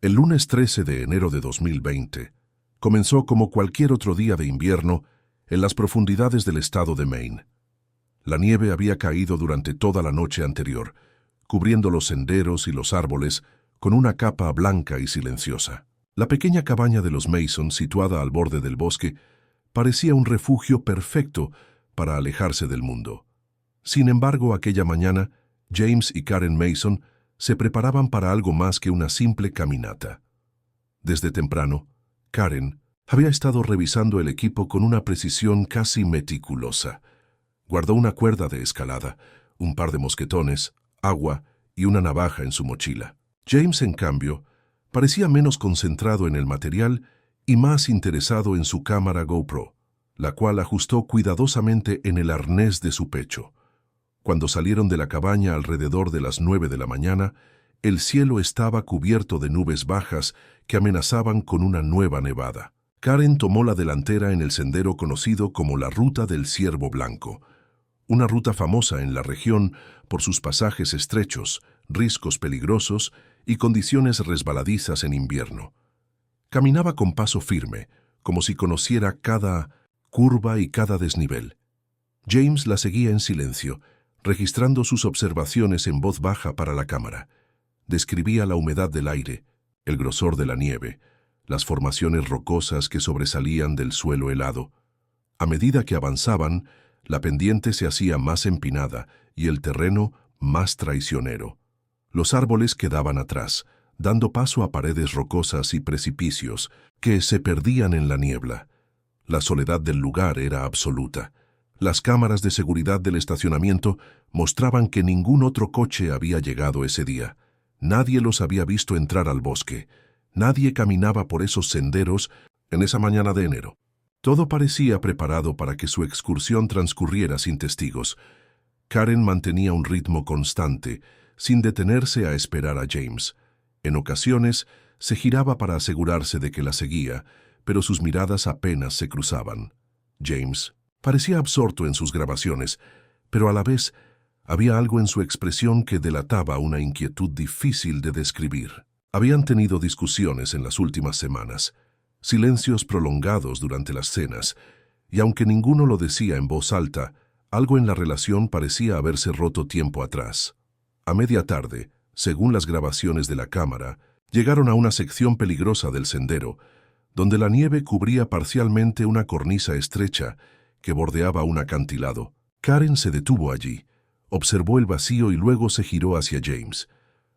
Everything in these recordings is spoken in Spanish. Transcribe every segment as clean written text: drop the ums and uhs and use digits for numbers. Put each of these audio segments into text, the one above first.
El lunes 13 de enero de 2020 comenzó como cualquier otro día de invierno en las profundidades del estado de Maine. La nieve había caído durante toda la noche anterior, cubriendo los senderos y los árboles con una capa blanca y silenciosa. La pequeña cabaña de los Mason, situada al borde del bosque, parecía un refugio perfecto para alejarse del mundo. Sin embargo, aquella mañana, James y Karen Mason se preparaban para algo más que una simple caminata. Desde temprano, Karen había estado revisando el equipo con una precisión casi meticulosa. Guardó una cuerda de escalada, un par de mosquetones, agua y una navaja en su mochila. James, en cambio, parecía menos concentrado en el material y más interesado en su cámara GoPro, la cual ajustó cuidadosamente en el arnés de su pecho. Cuando salieron de la cabaña alrededor de las 9 de la mañana, el cielo estaba cubierto de nubes bajas que amenazaban con una nueva nevada. Karen tomó la delantera en el sendero conocido como la Ruta del Ciervo Blanco, una ruta famosa en la región por sus pasajes estrechos, riscos peligrosos y condiciones resbaladizas en invierno. Caminaba con paso firme, como si conociera cada curva y cada desnivel. James la seguía en silencio, registrando sus observaciones en voz baja para la cámara. Describía la humedad del aire, el grosor de la nieve, las formaciones rocosas que sobresalían del suelo helado. A medida que avanzaban, la pendiente se hacía más empinada y el terreno más traicionero. Los árboles quedaban atrás, dando paso a paredes rocosas y precipicios que se perdían en la niebla. La soledad del lugar era absoluta. Las cámaras de seguridad del estacionamiento mostraban que ningún otro coche había llegado ese día. Nadie los había visto entrar al bosque. Nadie caminaba por esos senderos en esa mañana de enero. Todo parecía preparado para que su excursión transcurriera sin testigos. Karen mantenía un ritmo constante, sin detenerse a esperar a James. En ocasiones, se giraba para asegurarse de que la seguía, pero sus miradas apenas se cruzaban. James parecía absorto en sus grabaciones, pero a la vez había algo en su expresión que delataba una inquietud difícil de describir. Habían tenido discusiones en las últimas semanas, silencios prolongados durante las cenas, y aunque ninguno lo decía en voz alta, algo en la relación parecía haberse roto tiempo atrás. A media tarde, según las grabaciones de la cámara, llegaron a una sección peligrosa del sendero, donde la nieve cubría parcialmente una cornisa estrecha que bordeaba un acantilado. Karen se detuvo allí, observó el vacío y luego se giró hacia James.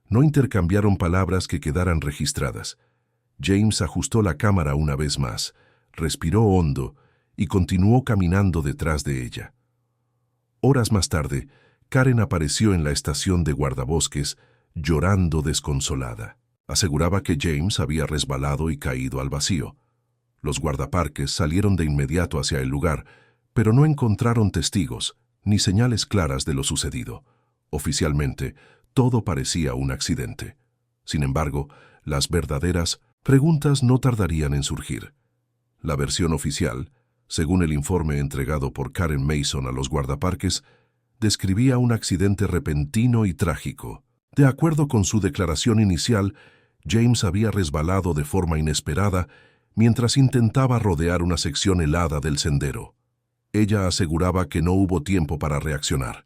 No intercambiaron palabras que quedaran registradas. James ajustó la cámara una vez más, respiró hondo y continuó caminando detrás de ella. Horas más tarde, Karen apareció en la estación de guardabosques, llorando desconsolada. Aseguraba que James había resbalado y caído al vacío. Los guardaparques salieron de inmediato hacia el lugar, pero no encontraron testigos ni señales claras de lo sucedido. Oficialmente, todo parecía un accidente. Sin embargo, las verdaderas preguntas no tardarían en surgir. La versión oficial, según el informe entregado por Karen Mason a los guardaparques, describía un accidente repentino y trágico. De acuerdo con su declaración inicial, James había resbalado de forma inesperada mientras intentaba rodear una sección helada del sendero. Ella aseguraba que no hubo tiempo para reaccionar.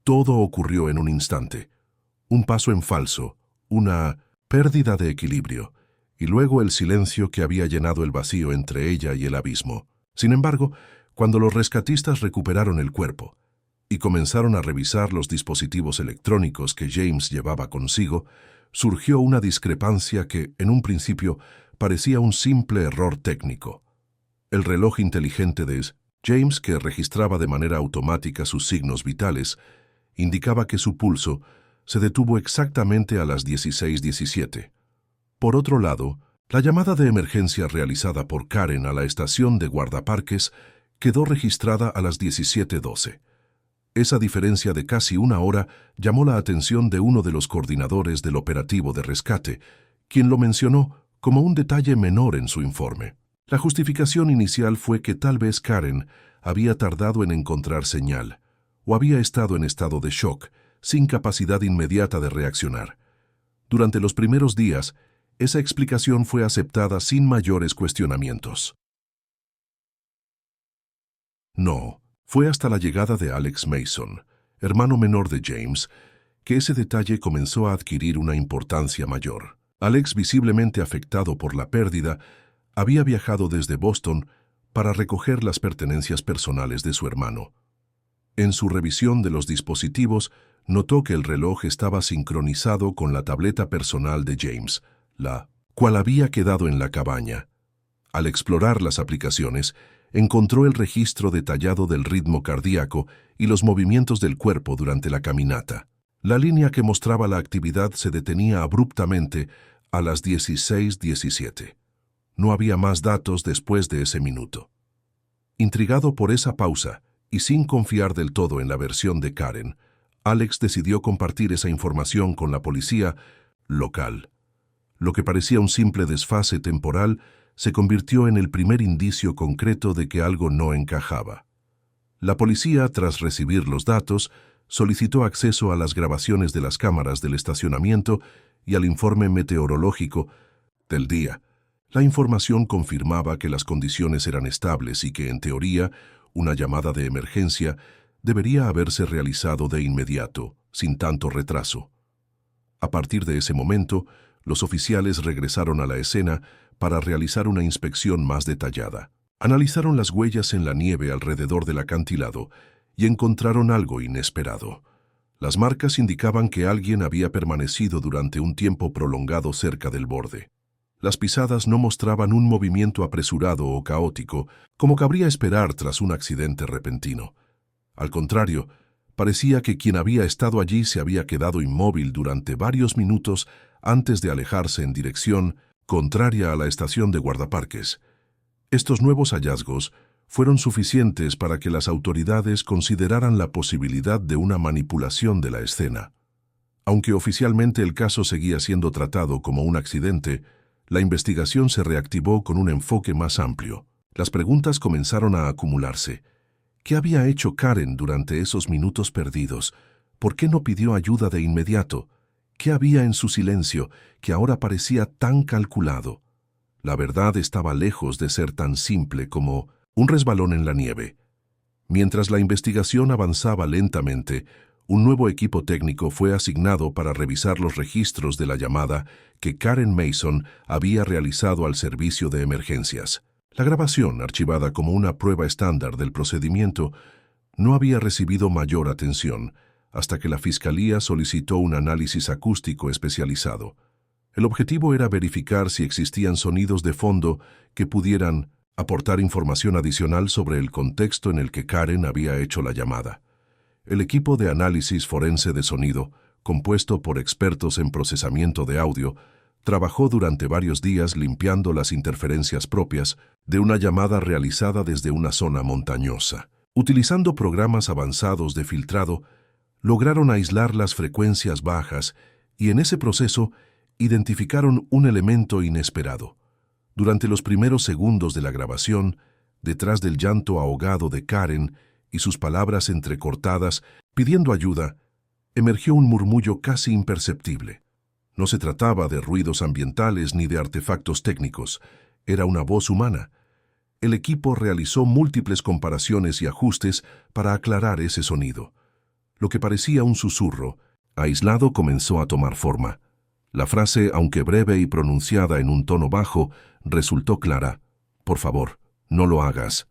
Todo ocurrió en un instante. Un paso en falso, una pérdida de equilibrio, y luego el silencio que había llenado el vacío entre ella y el abismo. Sin embargo, cuando los rescatistas recuperaron el cuerpo y comenzaron a revisar los dispositivos electrónicos que James llevaba consigo, surgió una discrepancia que, en un principio, parecía un simple error técnico. El reloj inteligente de James, que registraba de manera automática sus signos vitales, indicaba que su pulso se detuvo exactamente a las 16:17. Por otro lado, la llamada de emergencia realizada por Karen a la estación de guardaparques quedó registrada a las 17:12. Esa diferencia de casi una hora llamó la atención de uno de los coordinadores del operativo de rescate, quien lo mencionó como un detalle menor en su informe. La justificación inicial fue que tal vez Karen había tardado en encontrar señal, o había estado en estado de shock, sin capacidad inmediata de reaccionar. Durante los primeros días, esa explicación fue aceptada sin mayores cuestionamientos. No, fue hasta la llegada de Alex Mason, hermano menor de James, que ese detalle comenzó a adquirir una importancia mayor. Alex, visiblemente afectado por la pérdida, había viajado desde Boston para recoger las pertenencias personales de su hermano. En su revisión de los dispositivos, notó que el reloj estaba sincronizado con la tableta personal de James, la cual había quedado en la cabaña. Al explorar las aplicaciones, encontró el registro detallado del ritmo cardíaco y los movimientos del cuerpo durante la caminata. La línea que mostraba la actividad se detenía abruptamente a las 16:17. No había más datos después de ese minuto. Intrigado por esa pausa y sin confiar del todo en la versión de Karen, Alex decidió compartir esa información con la policía local. Lo que parecía un simple desfase temporal se convirtió en el primer indicio concreto de que algo no encajaba. La policía, tras recibir los datos, solicitó acceso a las grabaciones de las cámaras del estacionamiento y al informe meteorológico del día. La información confirmaba que las condiciones eran estables y que, en teoría, una llamada de emergencia debería haberse realizado de inmediato, sin tanto retraso. A partir de ese momento, los oficiales regresaron a la escena para realizar una inspección más detallada. Analizaron las huellas en la nieve alrededor del acantilado y encontraron algo inesperado. Las marcas indicaban que alguien había permanecido durante un tiempo prolongado cerca del borde. Las pisadas no mostraban un movimiento apresurado o caótico, como cabría esperar tras un accidente repentino. Al contrario, parecía que quien había estado allí se había quedado inmóvil durante varios minutos antes de alejarse en dirección contraria a la estación de guardaparques. Estos nuevos hallazgos fueron suficientes para que las autoridades consideraran la posibilidad de una manipulación de la escena. Aunque oficialmente el caso seguía siendo tratado como un accidente, la investigación se reactivó con un enfoque más amplio. Las preguntas comenzaron a acumularse. ¿Qué había hecho Karen durante esos minutos perdidos? ¿Por qué no pidió ayuda de inmediato? ¿Qué había en su silencio que ahora parecía tan calculado? La verdad estaba lejos de ser tan simple como un resbalón en la nieve. Mientras la investigación avanzaba lentamente, un nuevo equipo técnico fue asignado para revisar los registros de la llamada que Karen Mason había realizado al servicio de emergencias. La grabación, archivada como una prueba estándar del procedimiento, no había recibido mayor atención hasta que la Fiscalía solicitó un análisis acústico especializado. El objetivo era verificar si existían sonidos de fondo que pudieran aportar información adicional sobre el contexto en el que Karen había hecho la llamada. El equipo de análisis forense de sonido, compuesto por expertos en procesamiento de audio, trabajó durante varios días limpiando las interferencias propias de una llamada realizada desde una zona montañosa. Utilizando programas avanzados de filtrado, lograron aislar las frecuencias bajas y en ese proceso identificaron un elemento inesperado. Durante los primeros segundos de la grabación, detrás del llanto ahogado de Karen y sus palabras entrecortadas pidiendo ayuda, emergió un murmullo casi imperceptible. No se trataba de ruidos ambientales ni de artefactos técnicos, era una voz humana. El equipo realizó múltiples comparaciones y ajustes para aclarar ese sonido. Lo que parecía un susurro, aislado, comenzó a tomar forma. La frase, aunque breve y pronunciada en un tono bajo, resultó clara. «Por favor, no lo hagas».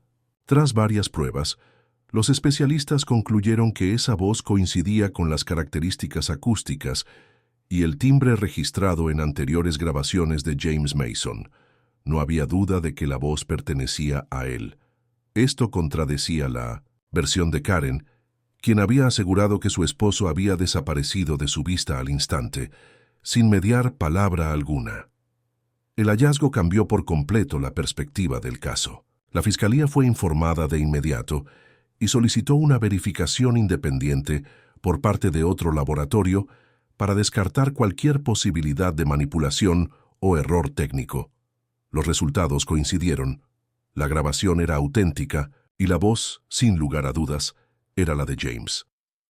Tras varias pruebas, los especialistas concluyeron que esa voz coincidía con las características acústicas y el timbre registrado en anteriores grabaciones de James Mason. No había duda de que la voz pertenecía a él. Esto contradecía la versión de Karen, quien había asegurado que su esposo había desaparecido de su vista al instante, sin mediar palabra alguna. El hallazgo cambió por completo la perspectiva del caso. La Fiscalía fue informada de inmediato y solicitó una verificación independiente por parte de otro laboratorio para descartar cualquier posibilidad de manipulación o error técnico. Los resultados coincidieron. La grabación era auténtica y la voz, sin lugar a dudas, era la de James.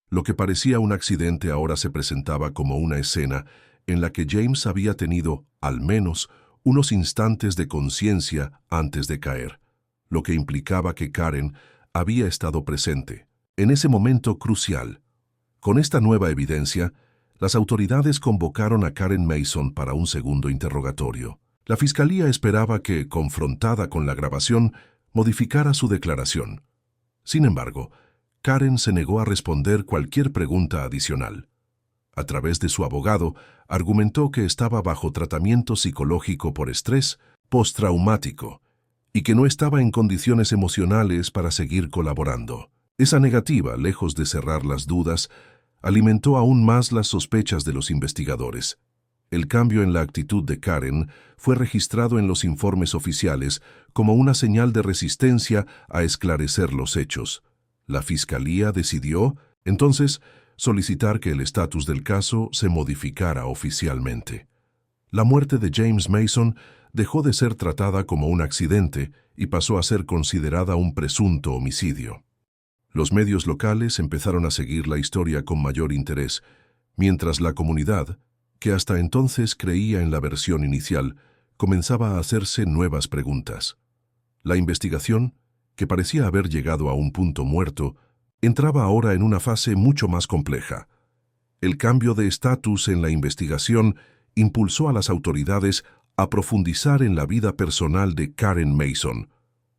Lo que parecía un accidente ahora se presentaba como una escena en la que James había tenido, al menos, unos instantes de conciencia antes de caer, lo que implicaba que Karen había estado presente en ese momento crucial. Con esta nueva evidencia, las autoridades convocaron a Karen Mason para un segundo interrogatorio. La fiscalía esperaba que, confrontada con la grabación, modificara su declaración. Sin embargo, Karen se negó a responder cualquier pregunta adicional. A través de su abogado, argumentó que estaba bajo tratamiento psicológico por estrés postraumático y que no estaba en condiciones emocionales para seguir colaborando. Esa negativa, lejos de cerrar las dudas, alimentó aún más las sospechas de los investigadores. El cambio en la actitud de Karen fue registrado en los informes oficiales como una señal de resistencia a esclarecer los hechos. La fiscalía decidió, entonces, solicitar que el estatus del caso se modificara oficialmente. La muerte de James Mason dejó de ser tratada como un accidente y pasó a ser considerada un presunto homicidio. Los medios locales empezaron a seguir la historia con mayor interés, mientras la comunidad, que hasta entonces creía en la versión inicial, comenzaba a hacerse nuevas preguntas. La investigación, que parecía haber llegado a un punto muerto, entraba ahora en una fase mucho más compleja. El cambio de estatus en la investigación impulsó a las autoridades a profundizar en la vida personal de Karen Mason.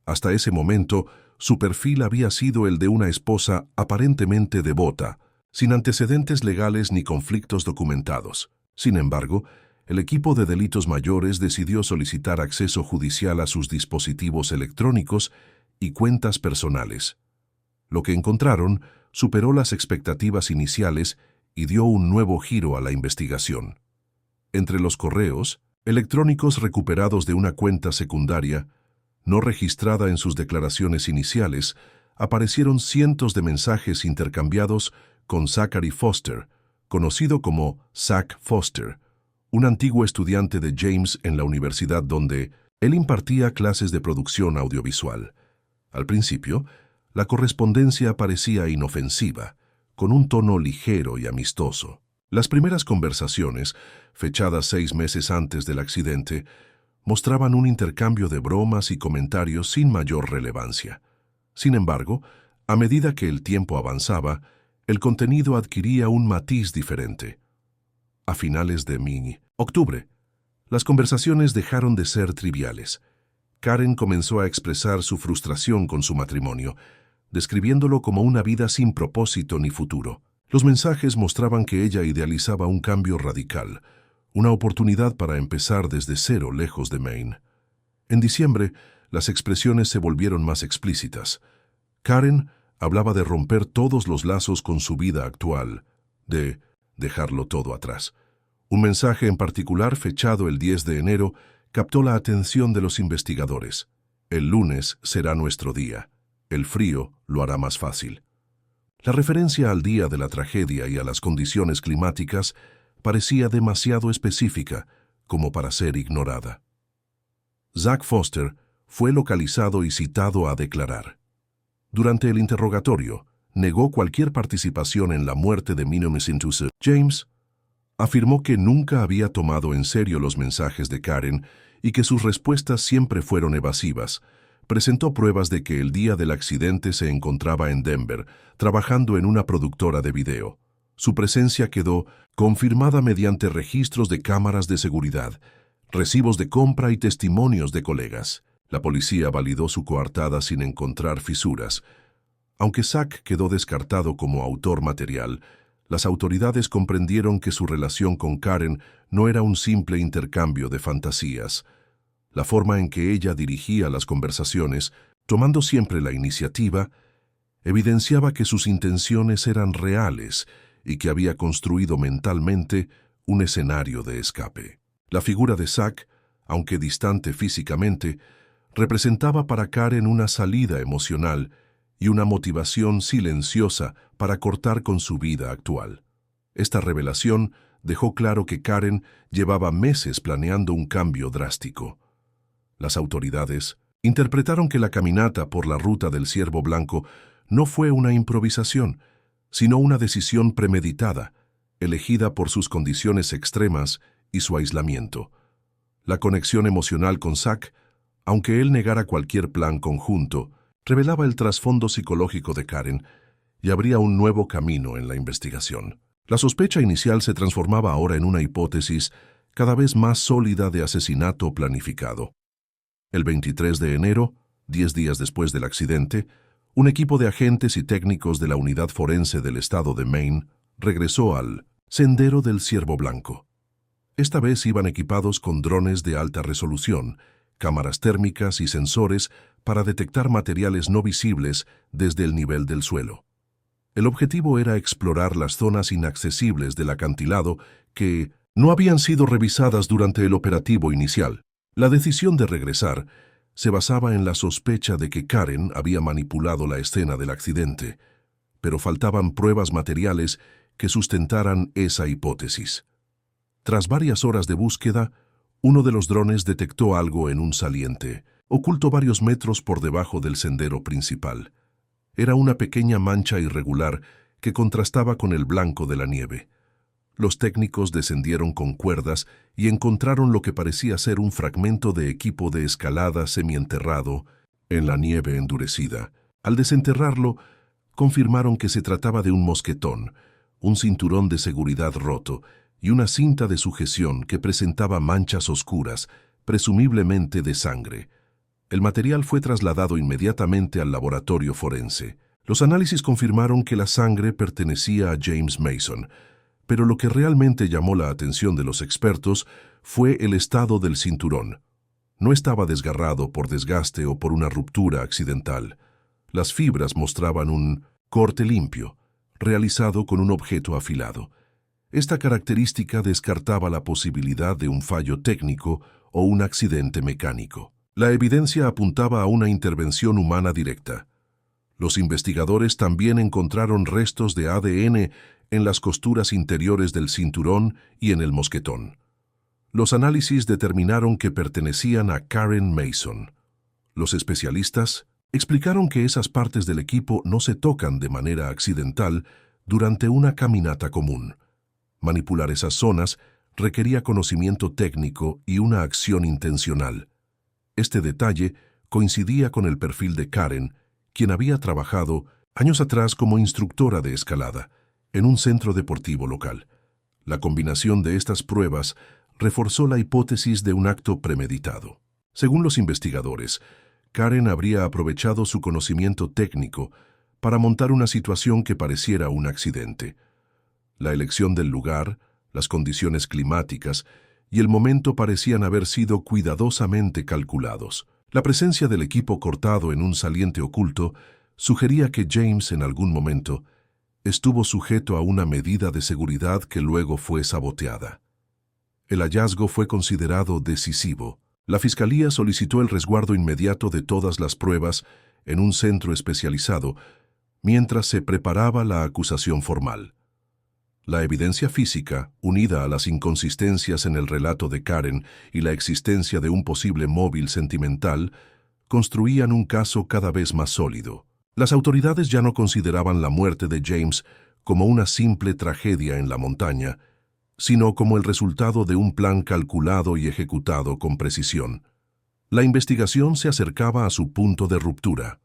Hasta ese momento, su perfil había sido el de una esposa aparentemente devota, sin antecedentes legales ni conflictos documentados. Sin embargo, el equipo de delitos mayores decidió solicitar acceso judicial a sus dispositivos electrónicos y cuentas personales. Lo que encontraron superó las expectativas iniciales y dio un nuevo giro a la investigación. Entre los correos electrónicos recuperados de una cuenta secundaria, no registrada en sus declaraciones iniciales, aparecieron cientos de mensajes intercambiados con Zachary Foster, conocido como Zach Foster, un antiguo estudiante de James en la universidad donde él impartía clases de producción audiovisual. Al principio, la correspondencia parecía inofensiva, con un tono ligero y amistoso. Las primeras conversaciones, fechadas 6 meses antes del accidente, mostraban un intercambio de bromas y comentarios sin mayor relevancia. Sin embargo, a medida que el tiempo avanzaba, el contenido adquiría un matiz diferente. A finales de octubre, las conversaciones dejaron de ser triviales. Karen comenzó a expresar su frustración con su matrimonio, describiéndolo como una vida sin propósito ni futuro. Los mensajes mostraban que ella idealizaba un cambio radical, una oportunidad para empezar desde cero lejos de Maine. En diciembre, las expresiones se volvieron más explícitas. Karen hablaba de romper todos los lazos con su vida actual, de dejarlo todo atrás. Un mensaje en particular, fechado el 10 de enero, captó la atención de los investigadores. El lunes será nuestro día. El frío lo hará más fácil. La referencia al día de la tragedia y a las condiciones climáticas parecía demasiado específica como para ser ignorada. Zach Foster fue localizado y citado a declarar. Durante el interrogatorio, negó cualquier participación en la muerte de Minnetonka. James afirmó que nunca había tomado en serio los mensajes de Karen y que sus respuestas siempre fueron evasivas. Presentó pruebas de que el día del accidente se encontraba en Denver, trabajando en una productora de video. Su presencia quedó confirmada mediante registros de cámaras de seguridad, recibos de compra y testimonios de colegas. La policía validó su coartada sin encontrar fisuras. Aunque Zach quedó descartado como autor material, las autoridades comprendieron que su relación con Karen no era un simple intercambio de fantasías. La forma en que ella dirigía las conversaciones, tomando siempre la iniciativa, evidenciaba que sus intenciones eran reales y que había construido mentalmente un escenario de escape. La figura de Zach, aunque distante físicamente, representaba para Karen una salida emocional y una motivación silenciosa para cortar con su vida actual. Esta revelación dejó claro que Karen llevaba meses planeando un cambio drástico. Las autoridades interpretaron que la caminata por la ruta del Ciervo Blanco no fue una improvisación, sino una decisión premeditada, elegida por sus condiciones extremas y su aislamiento. La conexión emocional con Zack, aunque él negara cualquier plan conjunto, revelaba el trasfondo psicológico de Karen y abría un nuevo camino en la investigación. La sospecha inicial se transformaba ahora en una hipótesis cada vez más sólida de asesinato planificado. El 23 de enero, 10 días después del accidente, un equipo de agentes y técnicos de la Unidad Forense del estado de Maine regresó al Sendero del Ciervo Blanco. Esta vez iban equipados con drones de alta resolución, cámaras térmicas y sensores para detectar materiales no visibles desde el nivel del suelo. El objetivo era explorar las zonas inaccesibles del acantilado que no habían sido revisadas durante el operativo inicial. La decisión de regresar se basaba en la sospecha de que Karen había manipulado la escena del accidente, pero faltaban pruebas materiales que sustentaran esa hipótesis. Tras varias horas de búsqueda, uno de los drones detectó algo en un saliente, oculto varios metros por debajo del sendero principal. Era una pequeña mancha irregular que contrastaba con el blanco de la nieve. Los técnicos descendieron con cuerdas y encontraron lo que parecía ser un fragmento de equipo de escalada semienterrado en la nieve endurecida. Al desenterrarlo, confirmaron que se trataba de un mosquetón, un cinturón de seguridad roto y una cinta de sujeción que presentaba manchas oscuras, presumiblemente de sangre. El material fue trasladado inmediatamente al laboratorio forense. Los análisis confirmaron que la sangre pertenecía a James Mason, pero lo que realmente llamó la atención de los expertos fue el estado del cinturón. No estaba desgarrado por desgaste o por una ruptura accidental. Las fibras mostraban un corte limpio, realizado con un objeto afilado. Esta característica descartaba la posibilidad de un fallo técnico o un accidente mecánico. La evidencia apuntaba a una intervención humana directa. Los investigadores también encontraron restos de ADN en las costuras interiores del cinturón y en el mosquetón. Los análisis determinaron que pertenecían a Karen Mason. Los especialistas explicaron que esas partes del equipo no se tocan de manera accidental durante una caminata común. Manipular esas zonas requería conocimiento técnico y una acción intencional. Este detalle coincidía con el perfil de Karen, quien había trabajado años atrás como instructora de escalada en un centro deportivo local. La combinación de estas pruebas reforzó la hipótesis de un acto premeditado. Según los investigadores, Karen habría aprovechado su conocimiento técnico para montar una situación que pareciera un accidente. La elección del lugar, las condiciones climáticas y el momento parecían haber sido cuidadosamente calculados. La presencia del equipo cortado en un saliente oculto sugería que James, en algún momento, estuvo sujeto a una medida de seguridad que luego fue saboteada. El hallazgo fue considerado decisivo. La Fiscalía solicitó el resguardo inmediato de todas las pruebas en un centro especializado mientras se preparaba la acusación formal. La evidencia física, unida a las inconsistencias en el relato de Karen y la existencia de un posible móvil sentimental, construían un caso cada vez más sólido. Las autoridades ya no consideraban la muerte de James como una simple tragedia en la montaña, sino como el resultado de un plan calculado y ejecutado con precisión. La investigación se acercaba a su punto de ruptura.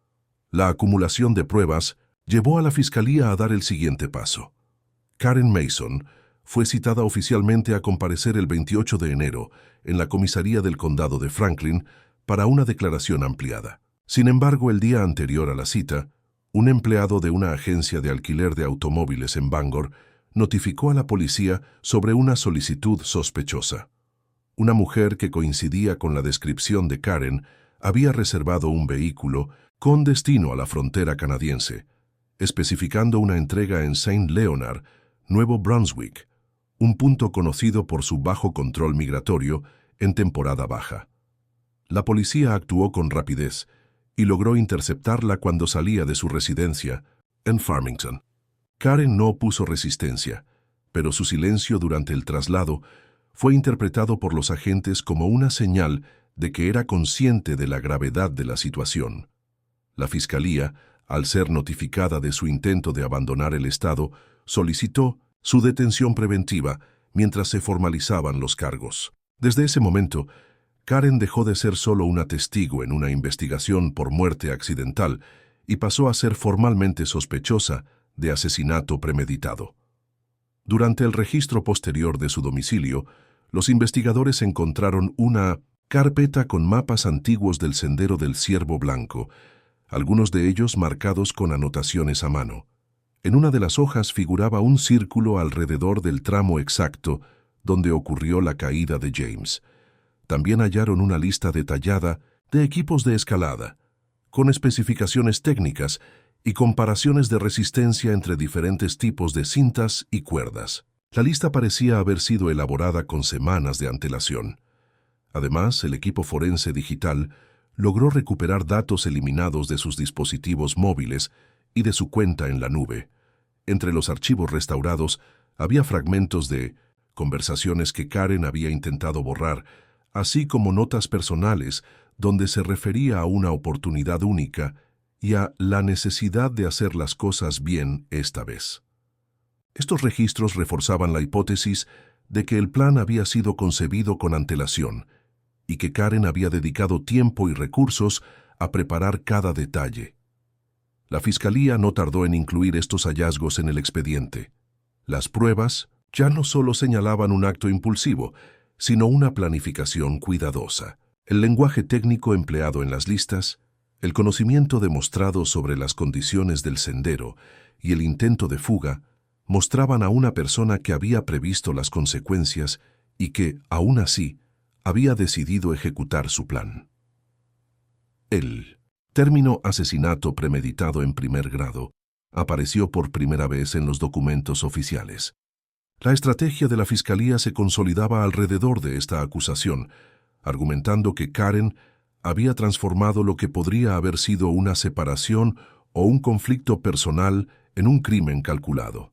La acumulación de pruebas llevó a la Fiscalía a dar el siguiente paso. Karen Mason fue citada oficialmente a comparecer el 28 de enero en la comisaría del condado de Franklin para una declaración ampliada. Sin embargo, el día anterior a la cita, un empleado de una agencia de alquiler de automóviles en Bangor notificó a la policía sobre una solicitud sospechosa. Una mujer que coincidía con la descripción de Karen había reservado un vehículo con destino a la frontera canadiense, especificando una entrega en Saint Leonard, Nuevo Brunswick, un punto conocido por su bajo control migratorio en temporada baja. La policía actuó con rapidez y logró interceptarla cuando salía de su residencia en Farmington. Karen no opuso resistencia, pero su silencio durante el traslado fue interpretado por los agentes como una señal de que era consciente de la gravedad de la situación. La Fiscalía, al ser notificada de su intento de abandonar el estado, solicitó su detención preventiva mientras se formalizaban los cargos. Desde ese momento, Karen dejó de ser solo una testigo en una investigación por muerte accidental y pasó a ser formalmente sospechosa de asesinato premeditado. Durante el registro posterior de su domicilio, los investigadores encontraron una carpeta con mapas antiguos del Sendero del Ciervo Blanco, algunos de ellos marcados con anotaciones a mano. En una de las hojas figuraba un círculo alrededor del tramo exacto donde ocurrió la caída de James. También hallaron una lista detallada de equipos de escalada, con especificaciones técnicas y comparaciones de resistencia entre diferentes tipos de cintas y cuerdas. La lista parecía haber sido elaborada con semanas de antelación. Además, el equipo forense digital logró recuperar datos eliminados de sus dispositivos móviles y de su cuenta en la nube. Entre los archivos restaurados había fragmentos de conversaciones que Karen había intentado borrar, así como notas personales donde se refería a una oportunidad única y a la necesidad de hacer las cosas bien esta vez. Estos registros reforzaban la hipótesis de que el plan había sido concebido con antelación y que Karen había dedicado tiempo y recursos a preparar cada detalle. La fiscalía no tardó en incluir estos hallazgos en el expediente. Las pruebas ya no solo señalaban un acto impulsivo, sino una planificación cuidadosa. El lenguaje técnico empleado en las listas, el conocimiento demostrado sobre las condiciones del sendero y el intento de fuga mostraban a una persona que había previsto las consecuencias y que, aún así, había decidido ejecutar su plan. El término asesinato premeditado en primer grado apareció por primera vez en los documentos oficiales. La estrategia de la Fiscalía se consolidaba alrededor de esta acusación, argumentando que Karen había transformado lo que podría haber sido una separación o un conflicto personal en un crimen calculado.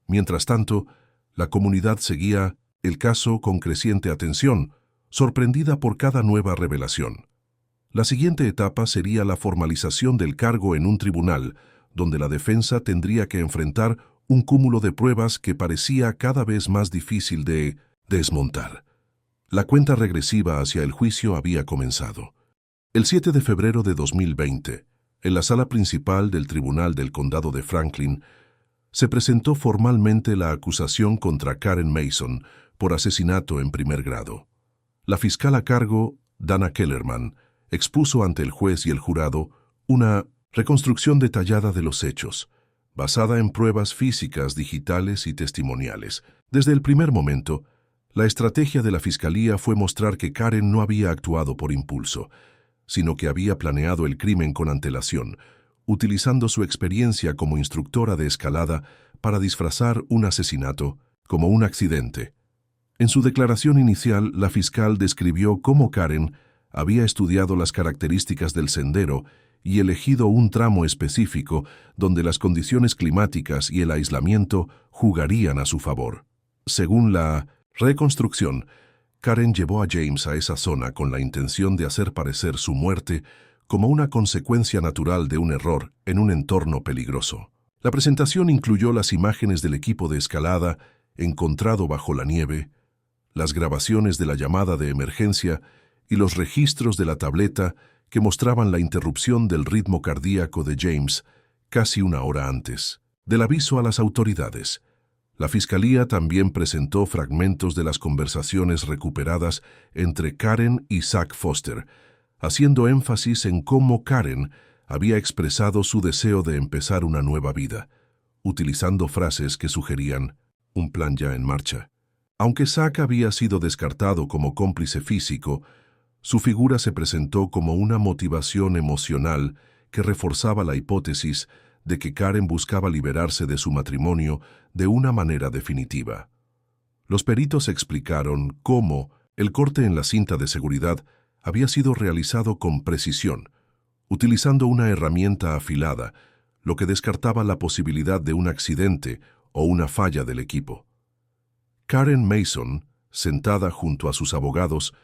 Mientras tanto, la comunidad seguía el caso con creciente atención, sorprendida por cada nueva revelación. La siguiente etapa sería la formalización del cargo en un tribunal, donde la defensa tendría que enfrentar un cúmulo de pruebas que parecía cada vez más difícil de desmontar. La cuenta regresiva hacia el juicio había comenzado. El 7 de febrero de 2020, en la sala principal del Tribunal del Condado de Franklin, se presentó formalmente la acusación contra Karen Mason por asesinato en primer grado. La fiscal a cargo, Dana Kellerman, expuso ante el juez y el jurado una reconstrucción detallada de los hechos, basada en pruebas físicas, digitales y testimoniales. Desde el primer momento, la estrategia de la Fiscalía fue mostrar que Karen no había actuado por impulso, sino que había planeado el crimen con antelación, utilizando su experiencia como instructora de escalada para disfrazar un asesinato como un accidente. En su declaración inicial, la fiscal describió cómo Karen había estudiado las características del sendero y elegido un tramo específico donde las condiciones climáticas y el aislamiento jugarían a su favor. Según la reconstrucción, Karen llevó a James a esa zona con la intención de hacer parecer su muerte como una consecuencia natural de un error en un entorno peligroso. La presentación incluyó las imágenes del equipo de escalada encontrado bajo la nieve, las grabaciones de la llamada de emergencia y los registros de la tableta que mostraban la interrupción del ritmo cardíaco de James casi una hora antes del aviso a las autoridades. La Fiscalía también presentó fragmentos de las conversaciones recuperadas entre Karen y Zach Foster, haciendo énfasis en cómo Karen había expresado su deseo de empezar una nueva vida, utilizando frases que sugerían un plan ya en marcha. Aunque Zach había sido descartado como cómplice físico, su figura se presentó como una motivación emocional que reforzaba la hipótesis de que Karen buscaba liberarse de su matrimonio de una manera definitiva. Los peritos explicaron cómo el corte en la cinta de seguridad había sido realizado con precisión, utilizando una herramienta afilada, lo que descartaba la posibilidad de un accidente o una falla del equipo. Karen Mason, sentada junto a sus abogados,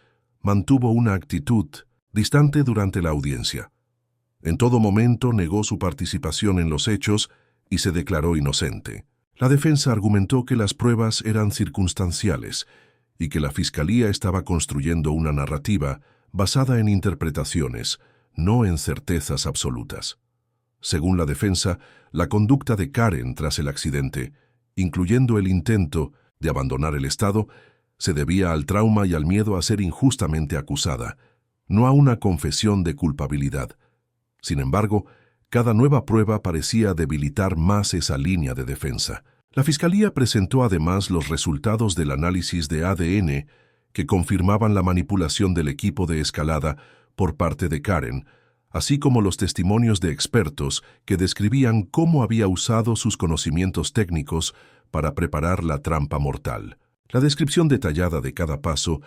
mantuvo una actitud distante durante la audiencia. En todo momento negó su participación en los hechos y se declaró inocente. La defensa argumentó que las pruebas eran circunstanciales y que la Fiscalía estaba construyendo una narrativa basada en interpretaciones, no en certezas absolutas. Según la defensa, la conducta de Karen tras el accidente, incluyendo el intento de abandonar el estado, se debía al trauma y al miedo a ser injustamente acusada, no a una confesión de culpabilidad. Sin embargo, cada nueva prueba parecía debilitar más esa línea de defensa. La Fiscalía presentó además los resultados del análisis de ADN que confirmaban la manipulación del equipo de escalada por parte de Karen, así como los testimonios de expertos que describían cómo había usado sus conocimientos técnicos para preparar la trampa mortal. La descripción detallada de cada paso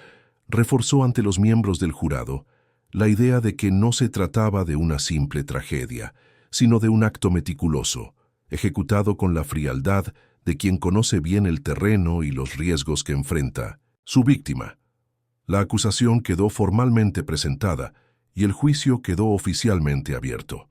reforzó ante los miembros del jurado la idea de que no se trataba de una simple tragedia, sino de un acto meticuloso, ejecutado con la frialdad de quien conoce bien el terreno y los riesgos que enfrenta su víctima. La acusación quedó formalmente presentada y el juicio quedó oficialmente abierto.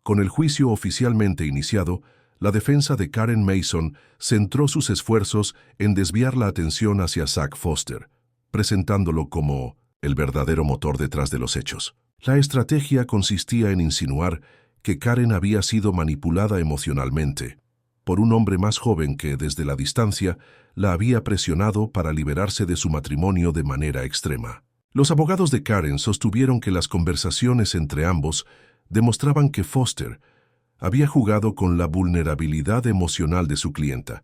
Con el juicio oficialmente iniciado, la defensa de Karen Mason centró sus esfuerzos en desviar la atención hacia Zack Foster, presentándolo como el verdadero motor detrás de los hechos. La estrategia consistía en insinuar que Karen había sido manipulada emocionalmente por un hombre más joven que, desde la distancia, la había presionado para liberarse de su matrimonio de manera extrema. Los abogados de Karen sostuvieron que las conversaciones entre ambos demostraban que Foster había jugado con la vulnerabilidad emocional de su clienta,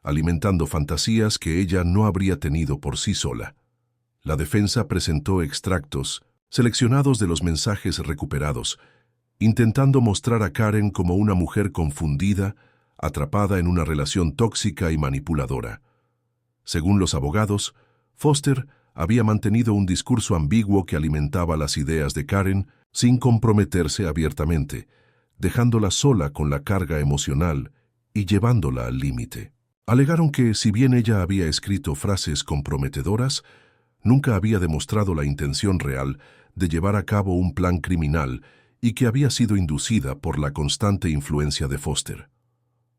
alimentando fantasías que ella no habría tenido por sí sola. La defensa presentó extractos seleccionados de los mensajes recuperados, intentando mostrar a Karen como una mujer confundida, atrapada en una relación tóxica y manipuladora. Según los abogados, Foster había mantenido un discurso ambiguo que alimentaba las ideas de Karen sin comprometerse abiertamente, dejándola sola con la carga emocional y llevándola al límite. Alegaron que, si bien ella había escrito frases comprometedoras, nunca había demostrado la intención real de llevar a cabo un plan criminal y que había sido inducida por la constante influencia de Foster.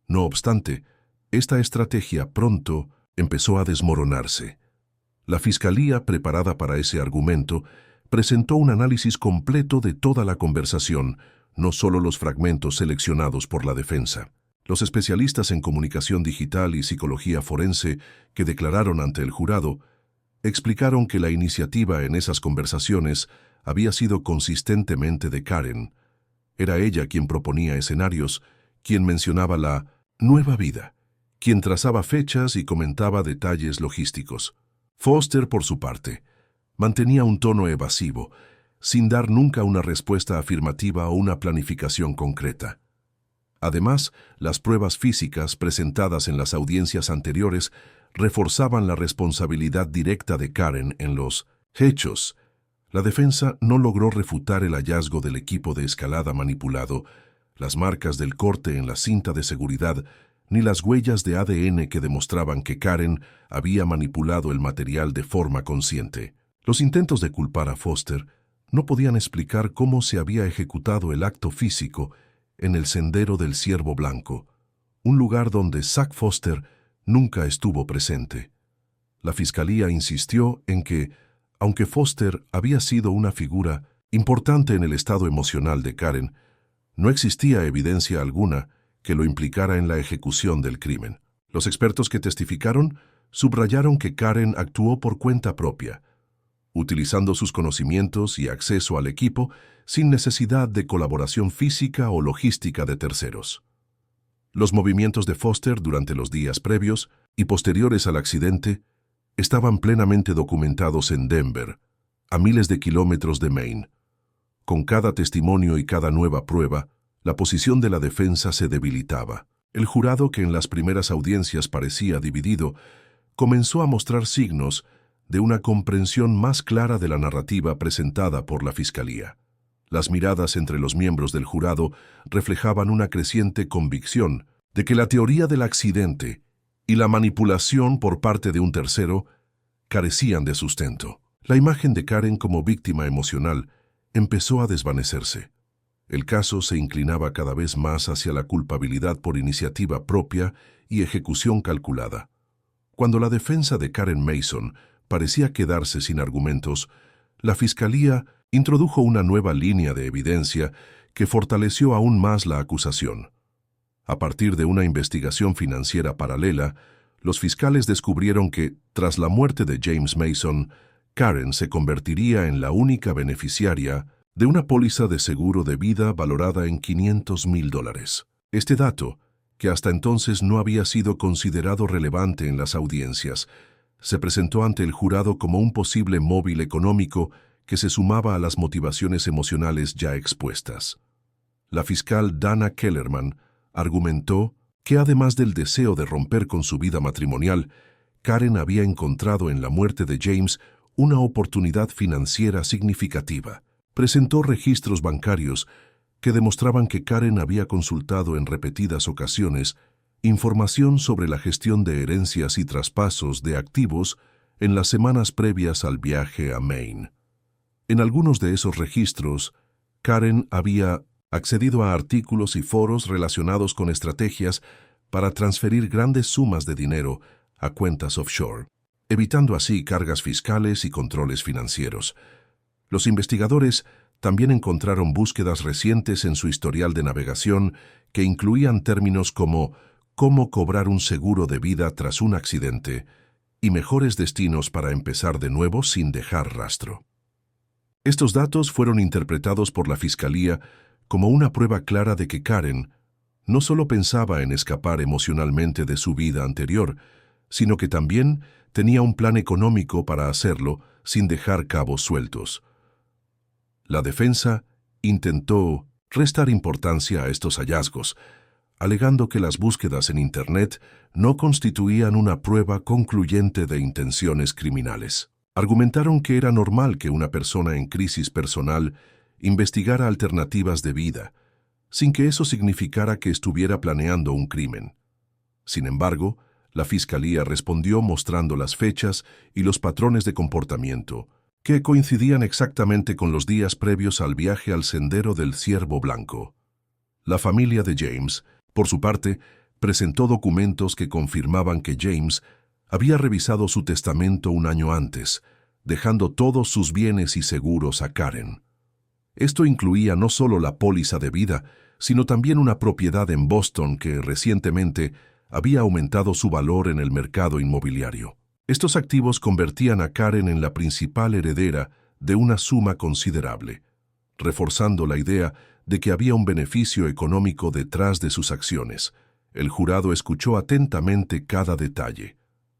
No obstante, esta estrategia pronto empezó a desmoronarse. La Fiscalía, preparada para ese argumento, presentó un análisis completo de toda la conversación, no solo los fragmentos seleccionados por la defensa. Los especialistas en comunicación digital y psicología forense que declararon ante el jurado explicaron que la iniciativa en esas conversaciones había sido consistentemente de Karen. Era ella quien proponía escenarios, quien mencionaba la nueva vida, quien trazaba fechas y comentaba detalles logísticos. Foster, por su parte, mantenía un tono evasivo, sin dar nunca una respuesta afirmativa o una planificación concreta. Además, las pruebas físicas presentadas en las audiencias anteriores reforzaban la responsabilidad directa de Karen en los hechos. La defensa no logró refutar el hallazgo del equipo de escalada manipulado, las marcas del corte en la cinta de seguridad, ni las huellas de ADN que demostraban que Karen había manipulado el material de forma consciente. Los intentos de culpar a Foster no podían explicar cómo se había ejecutado el acto físico en el Sendero del Ciervo Blanco, un lugar donde Zack Foster nunca estuvo presente. La Fiscalía insistió en que, aunque Foster había sido una figura importante en el estado emocional de Karen, no existía evidencia alguna que lo implicara en la ejecución del crimen. Los expertos que testificaron subrayaron que Karen actuó por cuenta propia, utilizando sus conocimientos y acceso al equipo sin necesidad de colaboración física o logística de terceros. Los movimientos de Foster durante los días previos y posteriores al accidente estaban plenamente documentados en Denver, a miles de kilómetros de Maine. Con cada testimonio y cada nueva prueba, la posición de la defensa se debilitaba. El jurado, que en las primeras audiencias parecía dividido, comenzó a mostrar signos de una comprensión más clara de la narrativa presentada por la Fiscalía. Las miradas entre los miembros del jurado reflejaban una creciente convicción de que la teoría del accidente y la manipulación por parte de un tercero carecían de sustento. La imagen de Karen como víctima emocional empezó a desvanecerse. El caso se inclinaba cada vez más hacia la culpabilidad por iniciativa propia y ejecución calculada. Cuando la defensa de Karen Mason parecía quedarse sin argumentos, la Fiscalía introdujo una nueva línea de evidencia que fortaleció aún más la acusación. A partir de una investigación financiera paralela, los fiscales descubrieron que, tras la muerte de James Mason, Karen se convertiría en la única beneficiaria de una póliza de seguro de vida valorada en $500,000. Este dato, que hasta entonces no había sido considerado relevante en las audiencias, se presentó ante el jurado como un posible móvil económico que se sumaba a las motivaciones emocionales ya expuestas. La fiscal Dana Kellerman argumentó que además del deseo de romper con su vida matrimonial, Karen había encontrado en la muerte de James una oportunidad financiera significativa. Presentó registros bancarios que demostraban que Karen había consultado en repetidas ocasiones información sobre la gestión de herencias y traspasos de activos en las semanas previas al viaje a Maine. En algunos de esos registros, Karen había accedido a artículos y foros relacionados con estrategias para transferir grandes sumas de dinero a cuentas offshore, evitando así cargas fiscales y controles financieros. Los investigadores también encontraron búsquedas recientes en su historial de navegación que incluían términos como cómo cobrar un seguro de vida tras un accidente y mejores destinos para empezar de nuevo sin dejar rastro. Estos datos fueron interpretados por la Fiscalía como una prueba clara de que Karen no solo pensaba en escapar emocionalmente de su vida anterior, sino que también tenía un plan económico para hacerlo sin dejar cabos sueltos. La defensa intentó restar importancia a estos hallazgos, alegando que las búsquedas en Internet no constituían una prueba concluyente de intenciones criminales. Argumentaron que era normal que una persona en crisis personal investigara alternativas de vida, sin que eso significara que estuviera planeando un crimen. Sin embargo, la Fiscalía respondió mostrando las fechas y los patrones de comportamiento, que coincidían exactamente con los días previos al viaje al Sendero del Ciervo Blanco. La familia de James, por su parte, presentó documentos que confirmaban que James había revisado su testamento un año antes, dejando todos sus bienes y seguros a Karen. Esto incluía no solo la póliza de vida, sino también una propiedad en Boston que recientemente había aumentado su valor en el mercado inmobiliario. Estos activos convertían a Karen en la principal heredera de una suma considerable, reforzando la idea de que había un beneficio económico detrás de sus acciones. El jurado escuchó atentamente cada detalle.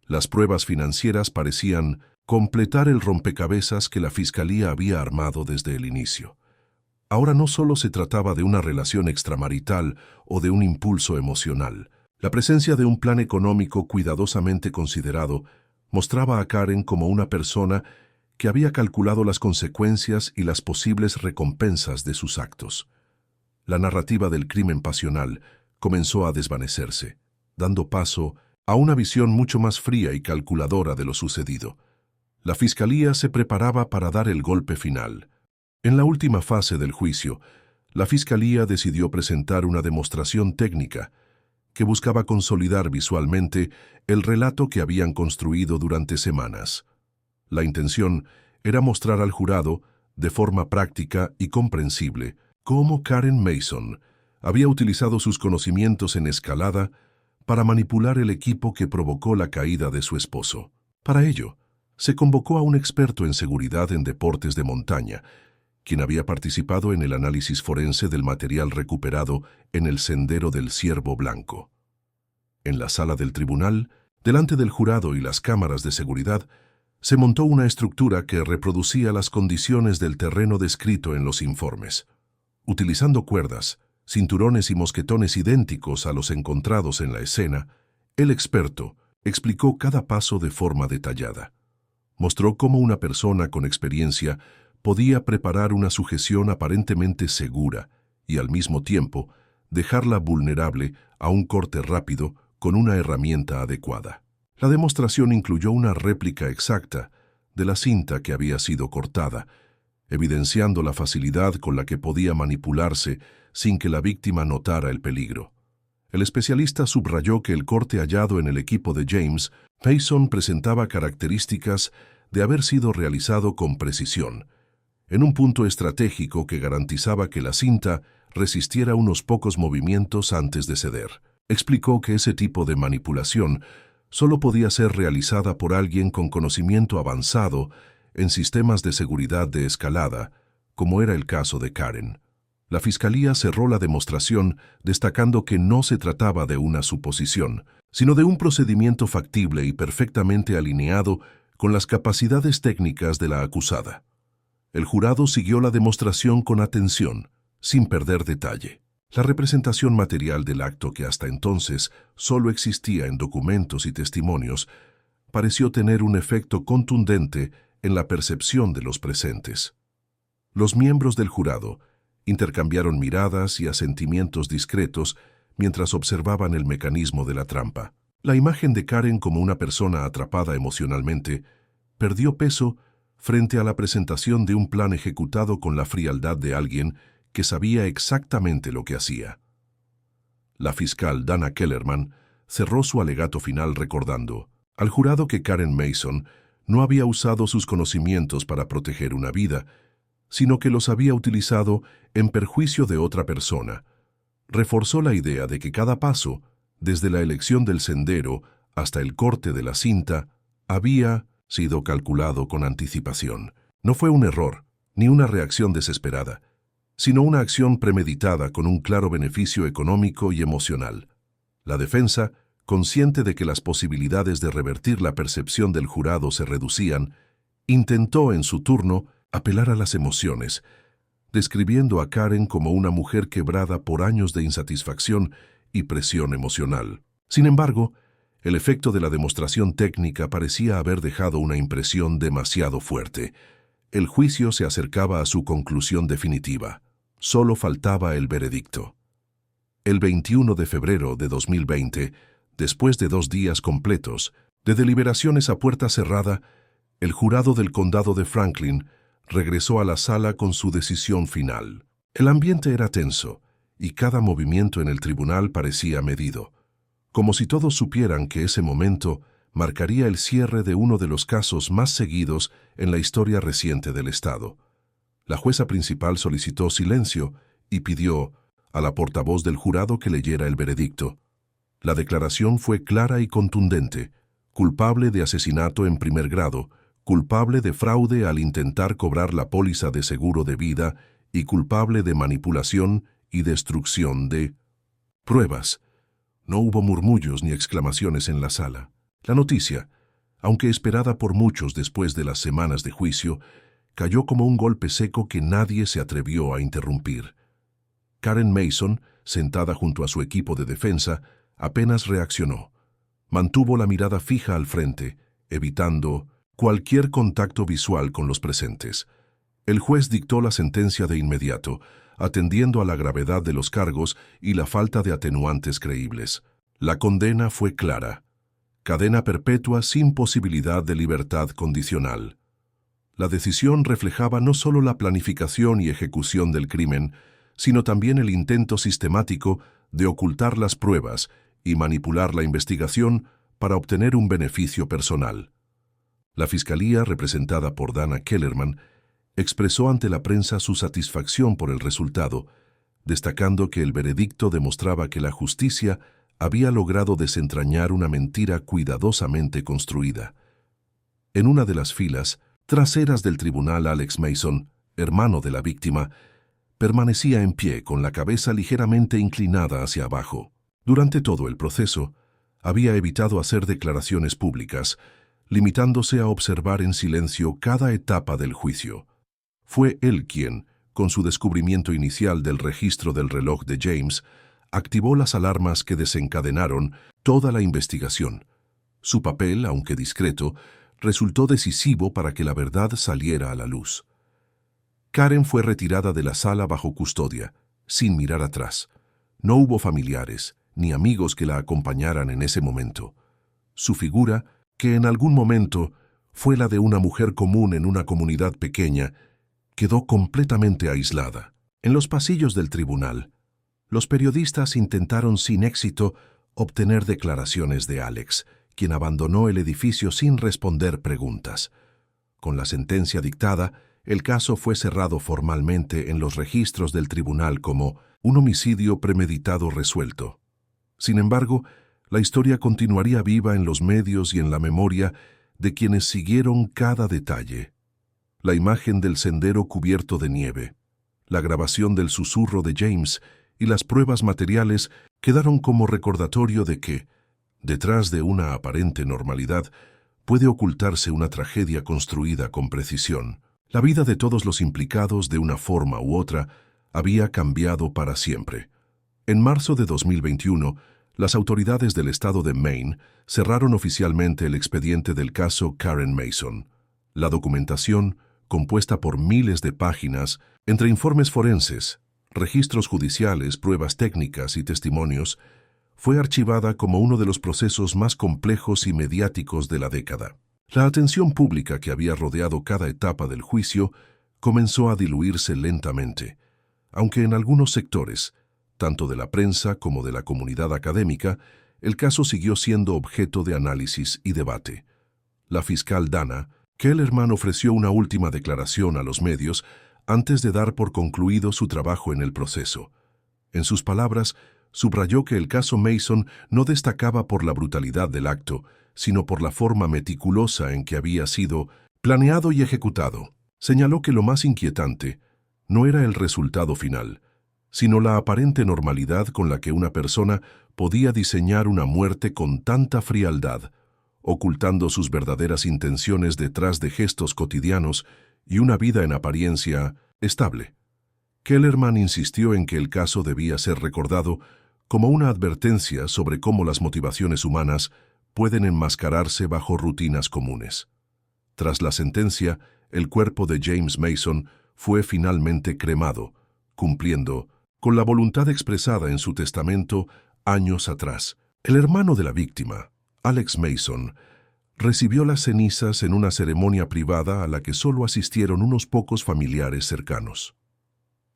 Las pruebas financieras parecían completar el rompecabezas que la Fiscalía había armado desde el inicio. Ahora no solo se trataba de una relación extramarital o de un impulso emocional. La presencia de un plan económico cuidadosamente considerado mostraba a Karen como una persona que había calculado las consecuencias y las posibles recompensas de sus actos. La narrativa del crimen pasional comenzó a desvanecerse, dando paso a una visión mucho más fría y calculadora de lo sucedido. La Fiscalía se preparaba para dar el golpe final. En la última fase del juicio, la Fiscalía decidió presentar una demostración técnica que buscaba consolidar visualmente el relato que habían construido durante semanas. La intención era mostrar al jurado, de forma práctica y comprensible, cómo Karen Mason había utilizado sus conocimientos en escalada para manipular el equipo que provocó la caída de su esposo. Para ello, se convocó a un experto en seguridad en deportes de montaña, quien había participado en el análisis forense del material recuperado en el Sendero del Ciervo Blanco. En la sala del tribunal, delante del jurado y las cámaras de seguridad, se montó una estructura que reproducía las condiciones del terreno descrito en los informes. Utilizando cuerdas, cinturones y mosquetones idénticos a los encontrados en la escena, el experto explicó cada paso de forma detallada. Mostró cómo una persona con experiencia podía preparar una sujeción aparentemente segura y, al mismo tiempo, dejarla vulnerable a un corte rápido con una herramienta adecuada. La demostración incluyó una réplica exacta de la cinta que había sido cortada evidenciando la facilidad con la que podía manipularse sin que la víctima notara el peligro. El especialista subrayó que el corte hallado en el equipo de James Mason presentaba características de haber sido realizado con precisión, en un punto estratégico que garantizaba que la cinta resistiera unos pocos movimientos antes de ceder. Explicó que ese tipo de manipulación solo podía ser realizada por alguien con conocimiento avanzado en sistemas de seguridad de escalada, como era el caso de Karen. La fiscalía cerró la demostración destacando que no se trataba de una suposición, sino de un procedimiento factible y perfectamente alineado con las capacidades técnicas de la acusada. El jurado siguió la demostración con atención, sin perder detalle. La representación material del acto, que hasta entonces solo existía en documentos y testimonios, pareció tener un efecto contundente en la percepción de los presentes. Los miembros del jurado intercambiaron miradas y asentimientos discretos mientras observaban el mecanismo de la trampa. La imagen de Karen como una persona atrapada emocionalmente perdió peso frente a la presentación de un plan ejecutado con la frialdad de alguien que sabía exactamente lo que hacía. La fiscal Dana Kellerman cerró su alegato final recordando al jurado que Karen Mason no había usado sus conocimientos para proteger una vida, sino que los había utilizado en perjuicio de otra persona. Reforzó la idea de que cada paso, desde la elección del sendero hasta el corte de la cinta, había sido calculado con anticipación. No fue un error, ni una reacción desesperada, sino una acción premeditada con un claro beneficio económico y emocional. La defensa, consciente de que las posibilidades de revertir la percepción del jurado se reducían, intentó en su turno apelar a las emociones, describiendo a Karen como una mujer quebrada por años de insatisfacción y presión emocional. Sin embargo, el efecto de la demostración técnica parecía haber dejado una impresión demasiado fuerte. El juicio se acercaba a su conclusión definitiva. Solo faltaba el veredicto. El 21 de febrero de 2020, después de 2 días completos de deliberaciones a puerta cerrada, el jurado del condado de Franklin regresó a la sala con su decisión final. El ambiente era tenso, y cada movimiento en el tribunal parecía medido, como si todos supieran que ese momento marcaría el cierre de uno de los casos más seguidos en la historia reciente del estado. La jueza principal solicitó silencio y pidió a la portavoz del jurado que leyera el veredicto. La declaración fue clara y contundente: culpable de asesinato en primer grado, culpable de fraude al intentar cobrar la póliza de seguro de vida y culpable de manipulación y destrucción de pruebas. No hubo murmullos ni exclamaciones en la sala. La noticia, aunque esperada por muchos después de las semanas de juicio, cayó como un golpe seco que nadie se atrevió a interrumpir. Karen Mason, sentada junto a su equipo de defensa, apenas reaccionó. Mantuvo la mirada fija al frente, evitando cualquier contacto visual con los presentes. El juez dictó la sentencia de inmediato, atendiendo a la gravedad de los cargos y la falta de atenuantes creíbles. La condena fue clara: cadena perpetua sin posibilidad de libertad condicional. La decisión reflejaba no solo la planificación y ejecución del crimen, sino también el intento sistemático de ocultar las pruebas y manipular la investigación para obtener un beneficio personal. La fiscalía, representada por Dana Kellerman, expresó ante la prensa su satisfacción por el resultado, destacando que el veredicto demostraba que la justicia había logrado desentrañar una mentira cuidadosamente construida. En una de las filas traseras del tribunal, Alex Mason, hermano de la víctima, permanecía en pie con la cabeza ligeramente inclinada hacia abajo. Durante todo el proceso, había evitado hacer declaraciones públicas, limitándose a observar en silencio cada etapa del juicio. Fue él quien, con su descubrimiento inicial del registro del reloj de James, activó las alarmas que desencadenaron toda la investigación. Su papel, aunque discreto, resultó decisivo para que la verdad saliera a la luz. Karen fue retirada de la sala bajo custodia, sin mirar atrás. No hubo familiares ni amigos que la acompañaran en ese momento. Su figura, que en algún momento fue la de una mujer común en una comunidad pequeña, quedó completamente aislada. En los pasillos del tribunal, los periodistas intentaron sin éxito obtener declaraciones de Alex, quien abandonó el edificio sin responder preguntas. Con la sentencia dictada, el caso fue cerrado formalmente en los registros del tribunal como un homicidio premeditado resuelto. Sin embargo, la historia continuaría viva en los medios y en la memoria de quienes siguieron cada detalle. La imagen del sendero cubierto de nieve, la grabación del susurro de James y las pruebas materiales quedaron como recordatorio de que, detrás de una aparente normalidad, puede ocultarse una tragedia construida con precisión. La vida de todos los implicados, de una forma u otra, había cambiado para siempre. En marzo de 2021, las autoridades del estado de Maine cerraron oficialmente el expediente del caso Karen Mason. La documentación, compuesta por miles de páginas, entre informes forenses, registros judiciales, pruebas técnicas y testimonios, fue archivada como uno de los procesos más complejos y mediáticos de la década. La atención pública que había rodeado cada etapa del juicio comenzó a diluirse lentamente, aunque en algunos sectores, tanto de la prensa como de la comunidad académica, el caso siguió siendo objeto de análisis y debate. La fiscal Dana Kellerman ofreció una última declaración a los medios antes de dar por concluido su trabajo en el proceso. En sus palabras, subrayó que el caso Mason no destacaba por la brutalidad del acto, sino por la forma meticulosa en que había sido planeado y ejecutado. Señaló que lo más inquietante no era el resultado final, sino la aparente normalidad con la que una persona podía diseñar una muerte con tanta frialdad, ocultando sus verdaderas intenciones detrás de gestos cotidianos y una vida en apariencia estable. Kellerman insistió en que el caso debía ser recordado como una advertencia sobre cómo las motivaciones humanas pueden enmascararse bajo rutinas comunes. Tras la sentencia, el cuerpo de James Mason fue finalmente cremado, cumpliendo con la voluntad expresada en su testamento años atrás. El hermano de la víctima, Alex Mason, recibió las cenizas en una ceremonia privada a la que solo asistieron unos pocos familiares cercanos.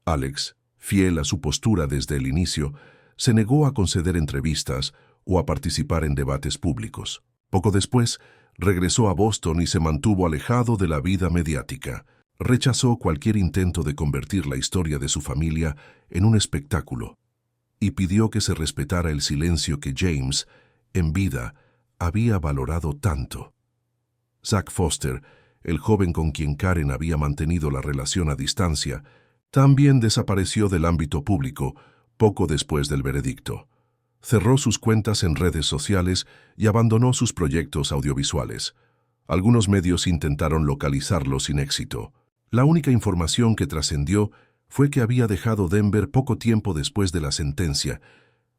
Alex, fiel a su postura desde el inicio, se negó a conceder entrevistas o a participar en debates públicos. Poco después, regresó a Boston y se mantuvo alejado de la vida mediática. Rechazó cualquier intento de convertir la historia de su familia en un espectáculo y pidió que se respetara el silencio que James, en vida, había valorado tanto. Zach Foster, el joven con quien Karen había mantenido la relación a distancia, también desapareció del ámbito público poco después del veredicto. Cerró sus cuentas en redes sociales y abandonó sus proyectos audiovisuales. Algunos medios intentaron localizarlo sin éxito. La única información que trascendió fue que había dejado Denver poco tiempo después de la sentencia,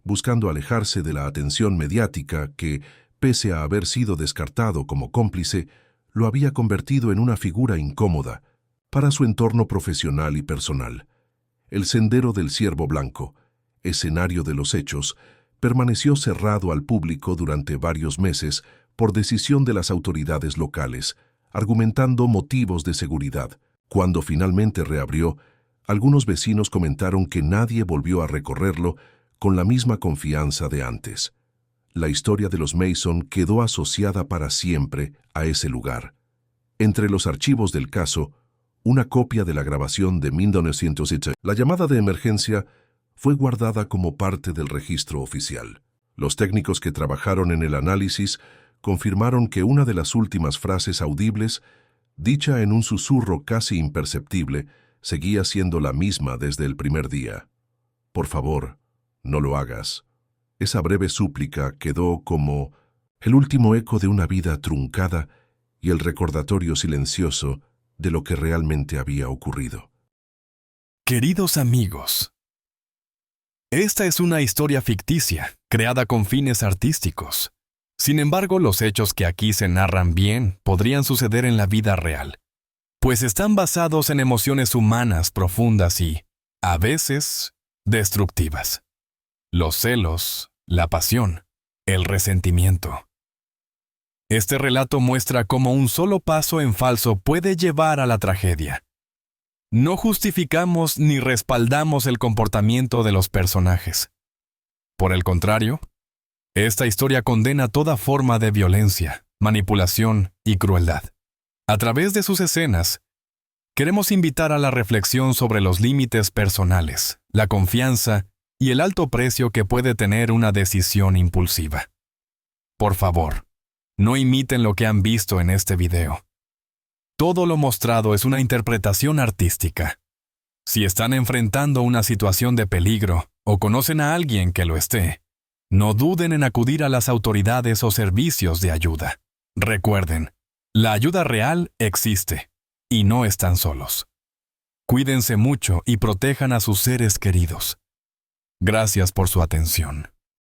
buscando alejarse de la atención mediática que, pese a haber sido descartado como cómplice, lo había convertido en una figura incómoda para su entorno profesional y personal. El sendero del Ciervo Blanco, escenario de los hechos, permaneció cerrado al público durante varios meses por decisión de las autoridades locales, argumentando motivos de seguridad. Cuando finalmente reabrió, algunos vecinos comentaron que nadie volvió a recorrerlo con la misma confianza de antes. La historia de los Mason quedó asociada para siempre a ese lugar. Entre los archivos del caso, una copia de la grabación de 1907. La llamada de emergencia fue guardada como parte del registro oficial. Los técnicos que trabajaron en el análisis confirmaron que una de las últimas frases audibles, dicha en un susurro casi imperceptible, seguía siendo la misma desde el primer día. Por favor, no lo hagas. Esa breve súplica quedó como el último eco de una vida truncada y el recordatorio silencioso de lo que realmente había ocurrido. Queridos amigos, esta es una historia ficticia, creada con fines artísticos. Sin embargo, los hechos que aquí se narran bien podrían suceder en la vida real, pues están basados en emociones humanas profundas y, a veces, destructivas. Los celos, la pasión, el resentimiento. Este relato muestra cómo un solo paso en falso puede llevar a la tragedia. No justificamos ni respaldamos el comportamiento de los personajes. Por el contrario, esta historia condena toda forma de violencia, manipulación y crueldad. A través de sus escenas, queremos invitar a la reflexión sobre los límites personales, la confianza y el alto precio que puede tener una decisión impulsiva. Por favor, no imiten lo que han visto en este video. Todo lo mostrado es una interpretación artística. Si están enfrentando una situación de peligro o conocen a alguien que lo esté, no duden en acudir a las autoridades o servicios de ayuda. Recuerden, la ayuda real existe y no están solos. Cuídense mucho y protejan a sus seres queridos. Gracias por su atención.